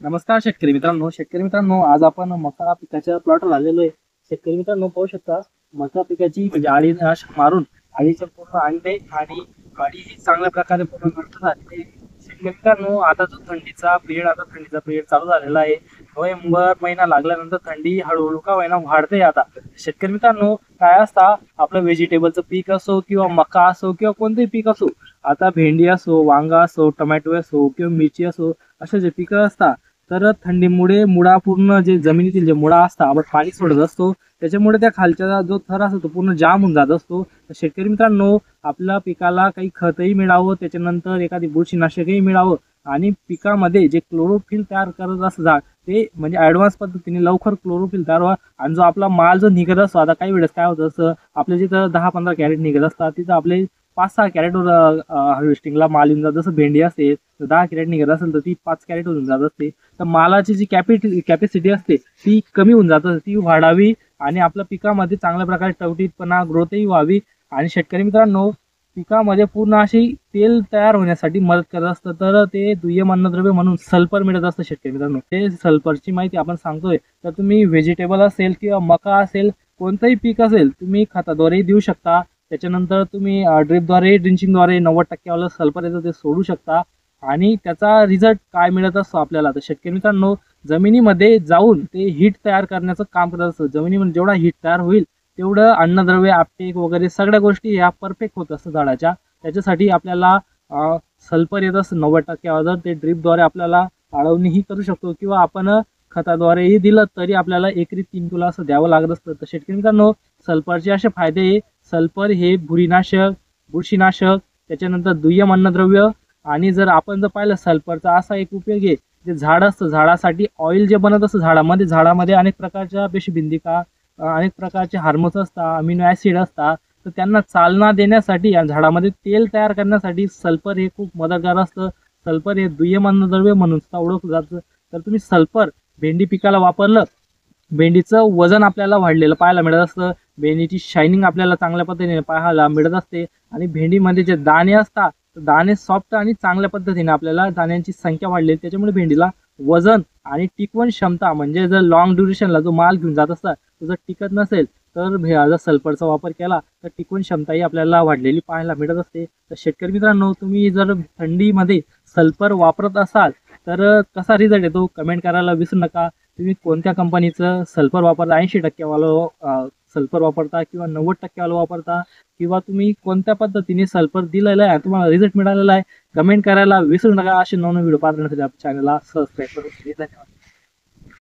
नमस्कार शेतकरी मित्रांनो, आज आपण मका पिकाच्या प्लॉटवर आलेलो आहे. शेतकरी मित्रांनो, पाहू शकता मका पिकाची म्हणजे अळीनाशक मारून अळीचं पूर्ण अंडे आणि अळी ही चांगल्या प्रकारे पूर्ण नष्ट झालेली आहे. शेतकरी मित्रांनो, आता थंडीचा पिरियड चालू झालेला आहे. नोव्हेंबर महिना लागल्यानंतर थंडी हळूहळू का होईना वाढते. आता शेतकरी मित्रांनो, काय असता आपलं व्हेजिटेबलचं पीक असो किंवा मका असो किंवा कोणतेही पीक असो, आता भेंडी असो, वांगा असो, टोमॅटो असो किंवा मिरची असो, असे जे पिकं असतात तर थंडीमुळे मुळा पूर्ण जे जमिनीतील जे मुळा असतात आपण पाणी सोडत असतो, त्याच्यामुळे त्या खालचा जो थर असतो तो पूर्ण जाम होऊन जात असतो. तर शेतकरी मित्रांनो, आपल्या पिकाला काही खतही मिळावं, त्याच्यानंतर एखादी बुरशीनाशकही मिळावं आणि पिकामध्ये जे क्लोरोफिल तयार करत असतं झाड, ते म्हणजे ॲडव्हान्स पद्धतीने लवकर क्लोरोफिल तयार व्हा. आणि जो आपला माल जो निघत असतो, आता काही वेळेस काय होतं असं आपल्या जिथं 10-15 कॅरेट निघत असतात तिथं आपले 5-6 कॅरेटवर हार्वेस्टिंगला माल येऊन जात. जसं भेंडी असते तर 10 कॅरेट निघत असेल तर ती 5 कॅरेट होऊन जात असते. तर मालाची जी कॅपॅसिटी असते ती कमी होऊन जात असते, ती वाढावी आणि आपल्या पिकामध्ये चांगल्या प्रकारे टवटीतपणा ग्रोथही व्हावी. आणि शेतकरी मित्रांनो, पिकामध्ये पूर्ण अशी तेल तयार होण्यासाठी मदत करत असतं, तर ते दुय्यम अन्नद्रव्य म्हणून सल्फर मिळत असतं. शेतकरी मित्रांनो, ते सल्फरची माहिती आपण सांगतोय. तर तुम्ही व्हेजिटेबल असेल किंवा मका असेल, कोणतंही पीक असेल, तुम्ही खताद्वारे देऊ शकता. त्याच्यानंतर तुम्ही ड्रिपद्वारे ड्रिंचिंगद्वारे 90% सल्फर येतं ते सोडू शकता. आणि त्याचा रिझल्ट काय मिळत असतो आपल्याला, तर शेतकरी मित्रांनो, जमिनीमध्ये जाऊन ते हीट तयार करण्याचं काम करत असतं. जमिनीमध्ये जेवढा हीट तयार होईल तेवढं अन्नद्रव्य आपटेक वगैरे सगळ्या गोष्टी ह्या परफेक्ट होत असतं झाडाच्या. त्याच्यासाठी आपल्याला सल्फर येत असतं 90%. जर ते ड्रिपद्वारे आपल्याला आळवणीही करू शकतो किंवा आपण खताद्वारेही दिलं तरी आपल्याला एकरी 3 किलो असं द्यावं लागत असतं. तर शेतकरी मित्रांनो, सल्फरचे असे फायदे, सल्फर हे बुरीनाशक, बुरशीनाशक, त्याच्यानंतर दुय्यम अन्नद्रव्य. आणि जर आपण पाहिलं, सल्फरचा असा एक उपयोग आहे, जे झाड असतं झाडासाठी ऑइल जे बनत असतं झाडामध्ये अनेक प्रकारच्या पेशीबिंदिका, अनेक प्रकारचे हार्मोन्स असतात, अमिनो ॲसिड असतात. तर त्यांना चालना देण्यासाठी आणि झाडामध्ये तेल तयार करण्यासाठी सल्फर हे खूप मदतगार असतं. सल्फर हे दुय्यम अन्नद्रव्य म्हणून सुद्धा ओळखलं जातं. तर तुम्ही सल्फर भेंडी पिकाला वापरलं, भेंडीचं वजन आपल्याला वाढलेलं पाहायला मिळत असतं, भेंडीची शायनिंग आपल्याला चांगल्या पद्धतीने पाहायला मिळत असते. आणि भेंडीमध्ये जे दाणे असतात, दाणे सॉफ्ट आणि चांगल्या पद्धतीने आपल्याला दाण्यांची संख्या वाढली, त्याच्यामुळे भेंडीला वजन आणि टिकवण क्षमता, म्हणजे जर लॉंग ड्युरेशनला जो माल घेऊन जात असतात तो जर टिकत नसेल तर जर सल्फरचा वापर केला तर टिकवण क्षमताही आपल्याला वाढलेली पाहायला मिळत असते. तर शेतकरी मित्रांनो, तुम्ही जर थंडीमध्ये सल्फर वापरत असाल तर कसा रिझल्ट येतो कमेंट करायला विसरू नका. तुम्ही कोणत्या कंपनीचं सल्फर वापरता, 80% वालं सल्फर वापरता किंवा 90% वालं वापरता, किंवा तुम्ही कोणत्या पद्धतीने सल्फर दिलेला आहे, तुम्हाला रिझल्ट मिळालेला आहे, कमेंट करायला विसरू नका. असे नवीन व्हिडिओ पाहण्यासाठी आपल्या चॅनलला सबस्क्राईब करून धन्यवाद.